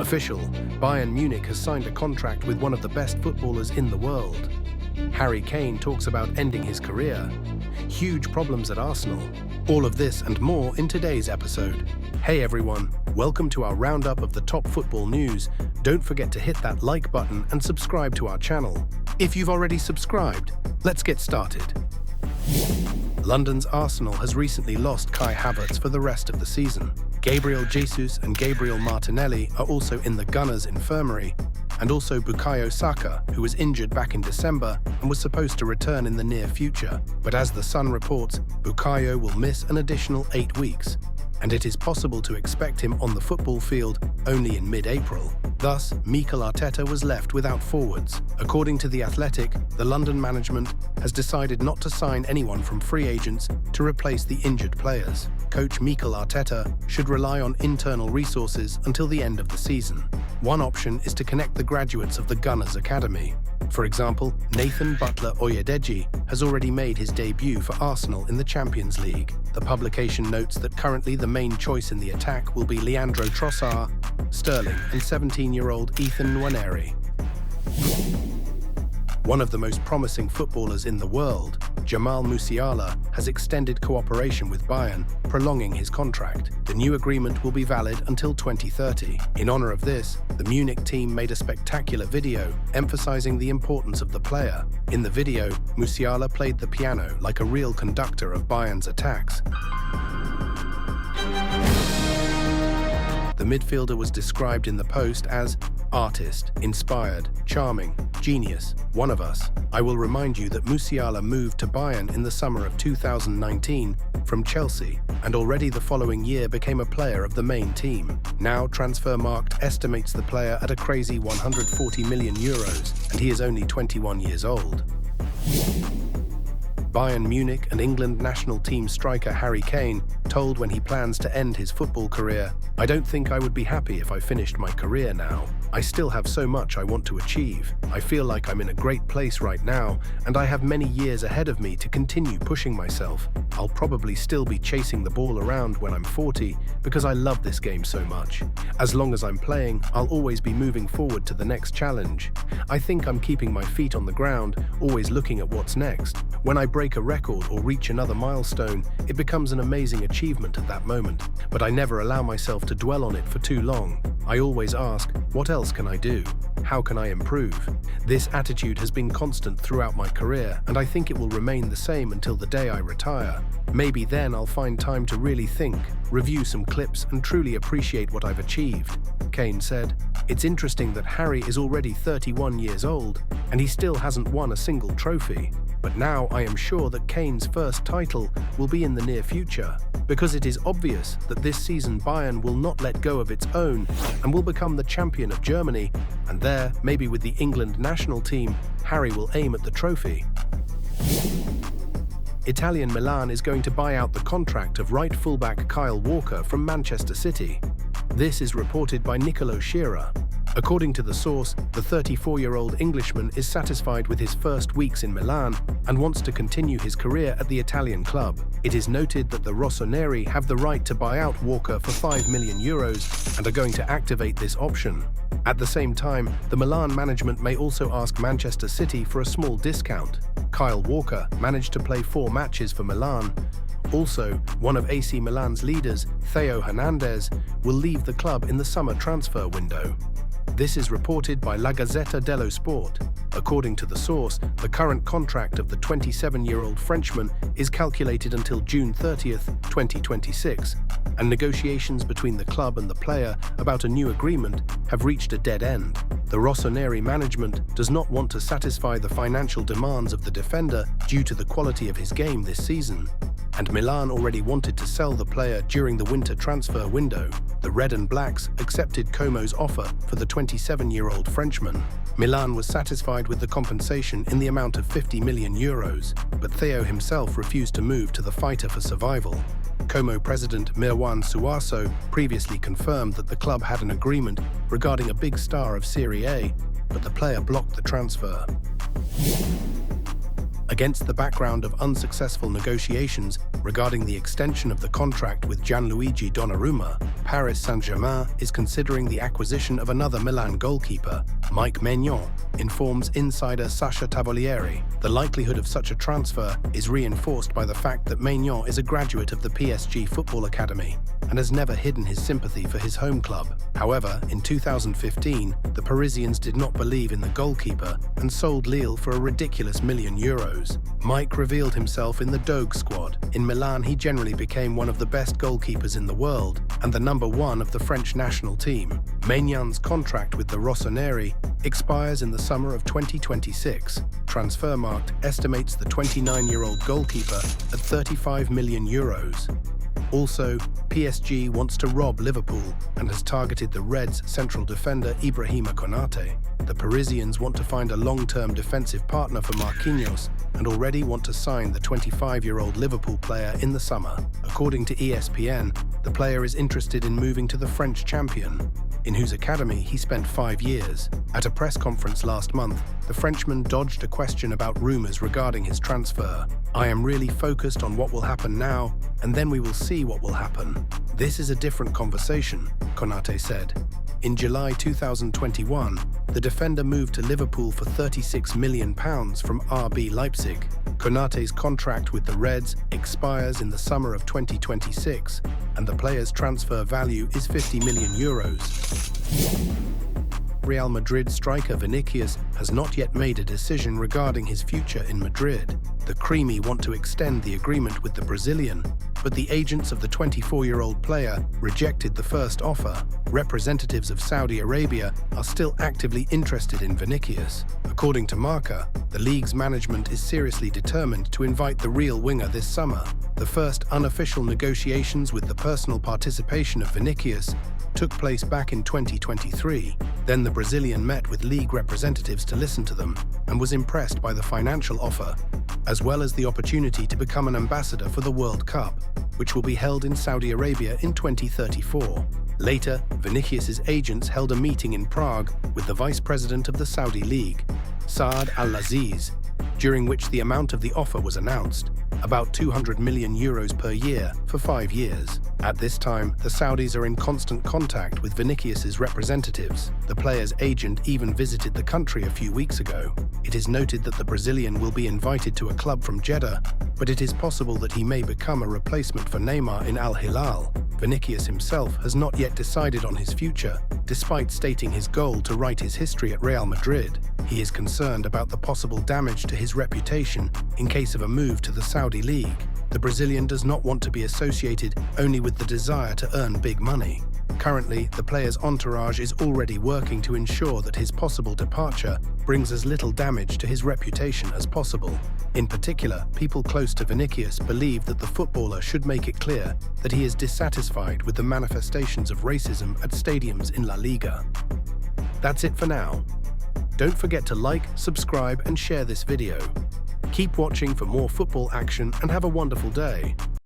Official, Bayern Munich has signed a contract with one of the best footballers in the world. Harry Kane talks about ending his career. Huge problems at Arsenal. All of this and more in today's episode. Hey everyone, welcome to our roundup of the top football news. Don't forget to hit that like button and subscribe to our channel. If you've already subscribed, let's get started. London's Arsenal has recently lost Kai Havertz for the rest of the season. Gabriel Jesus and Gabriel Martinelli are also in the Gunners' infirmary, and also Bukayo Saka, who was injured back in December and was supposed to return in the near future. But as The Sun reports, Bukayo will miss an additional 8 weeks, and it is possible to expect him on the football field only in mid-April. Thus, Mikel Arteta was left without forwards. According to The Athletic, the London management has decided not to sign anyone from free agents to replace the injured players. Coach Mikel Arteta should rely on internal resources until the end of the season. One option is to connect the graduates of the Gunners Academy. For example, Nathan Butler-Oyedeji has already made his debut for Arsenal in the Champions League. The publication notes that currently the main choice in the attack will be Leandro Trossard, Sterling, and 17-year-old Ethan Nwaneri. One of the most promising footballers in the world, Jamal Musiala, has extended cooperation with Bayern, prolonging his contract. The new agreement will be valid until 2030. In honor of this, the Munich team made a spectacular video emphasizing the importance of the player. In the video, Musiala played the piano like a real conductor of Bayern's attacks. The midfielder was described in the post as artist, inspired, charming, genius, one of us. I will remind you that Musiala moved to Bayern in the summer of 2019 from Chelsea, and already the following year became a player of the main team. Now Transfermarkt estimates the player at a crazy 140 million euros, and he is only 21 years old. Bayern Munich and England national team striker Harry Kane told when he plans to end his football career, "I don't think I would be happy if I finished my career now. I still have so much I want to achieve. I feel like I'm in a great place right now, and I have many years ahead of me to continue pushing myself. I'll probably still be chasing the ball around when I'm 40 because I love this game so much. As long as I'm playing, I'll always be moving forward to the next challenge. I think I'm keeping my feet on the ground, always looking at what's next. When I break a record or reach another milestone, it becomes an amazing achievement at that moment. But I never allow myself to dwell on it for too long. I always ask, what else can I do? How can I improve? This attitude has been constant throughout my career, and I think it will remain the same until the day I retire. Maybe then I'll find time to really think, review some clips, and truly appreciate what I've achieved," Kane said. It's interesting that Harry is already 31 years old, and he still hasn't won a single trophy. But now I am sure that Kane's first title will be in the near future, because it is obvious that this season Bayern will not let go of its own and will become the champion of Germany, and there, maybe with the England national team, Harry will aim at the trophy. Italian Milan is going to buy out the contract of right fullback Kyle Walker from Manchester City. This is reported by Nicolo Shearer. According to the source, the 34-year-old Englishman is satisfied with his first weeks in Milan and wants to continue his career at the Italian club. It is noted that the Rossoneri have the right to buy out Walker for 5 million euros and are going to activate this option. At the same time, the Milan management may also ask Manchester City for a small discount. Kyle Walker managed to play 4 matches for Milan. Also, one of AC Milan's leaders, Theo Hernandez, will leave the club in the summer transfer window. This is reported by La Gazzetta dello Sport. According to the source, the current contract of the 27-year-old Frenchman is calculated until June 30th, 2026, and negotiations between the club and the player about a new agreement have reached a dead end. The Rossoneri management does not want to satisfy the financial demands of the defender due to the quality of his game this season, and Milan already wanted to sell the player during the winter transfer window. The Red and Blacks accepted Como's offer for the 27-year-old Frenchman. Milan was satisfied with the compensation in the amount of 50 million euros, but Theo himself refused to move to the fighter for survival. Como president Mirwan Suaso previously confirmed that the club had an agreement regarding a big star of Serie A, but the player blocked the transfer. Against the background of unsuccessful negotiations regarding the extension of the contract with Gianluigi Donnarumma, Paris Saint-Germain is considering the acquisition of another Milan goalkeeper, Maignan, informs insider Sasha Tavolieri. The likelihood of such a transfer is reinforced by the fact that Maignan is a graduate of the PSG Football Academy and has never hidden his sympathy for his home club. However, in 2015, the Parisians did not believe in the goalkeeper and sold Lille for a ridiculous €1 million. Mike revealed himself in the Dogue squad. In Milan, he generally became one of the best goalkeepers in the world and the number one of the French national team. Maignan's contract with the Rossoneri expires in the summer of 2026. Transfermarkt estimates the 29-year-old goalkeeper at €35 million. Also, PSG wants to rob Liverpool and has targeted the Reds' central defender Ibrahima Konate. The Parisians want to find a long-term defensive partner for Marquinhos and already want to sign the 25-year-old Liverpool player in the summer. According to ESPN, the player is interested in moving to the French champion, in whose academy he spent 5 years. At a press conference last month, the Frenchman dodged a question about rumors regarding his transfer. "I am really focused on what will happen now, and then we will see what will happen. This is a different conversation," Konate said. In July 2021, the defender moved to Liverpool for £36 million from RB Leipzig. Konate's contract with the Reds expires in the summer of 2026, and the player's transfer value is €50 million. Real Madrid striker Vinicius has not yet made a decision regarding his future in Madrid. The Creamy want to extend the agreement with the Brazilian, but the agents of the 24-year-old player rejected the first offer. Representatives of Saudi Arabia are still actively interested in Vinicius. According to Marca, the league's management is seriously determined to invite the real winger this summer. The first unofficial negotiations with the personal participation of Vinicius took place back in 2023. Then the Brazilian met with league representatives to listen to them and was impressed by the financial offer, as well as the opportunity to become an ambassador for the World Cup, which will be held in Saudi Arabia in 2034. Later, Vinicius's agents held a meeting in Prague with the vice president of the Saudi League, Saad Al-Aziz, during which the amount of the offer was announced, about €200 million per year for 5 years. At this time, the Saudis are in constant contact with Vinicius's representatives. The player's agent even visited the country a few weeks ago. It is noted that the Brazilian will be invited to a club from Jeddah, but it is possible that he may become a replacement for Neymar in Al Hilal. Vinicius himself has not yet decided on his future, despite stating his goal to write his history at Real Madrid. He is concerned about the possible damage to his reputation in case of a move to the Saudi League. The Brazilian does not want to be associated only with the desire to earn big money. Currently, the player's entourage is already working to ensure that his possible departure brings as little damage to his reputation as possible. In particular, people close to Vinicius believe that the footballer should make it clear that he is dissatisfied with the manifestations of racism at stadiums in La Liga. That's it for now. Don't forget to like, subscribe, and share this video. Keep watching for more football action and have a wonderful day.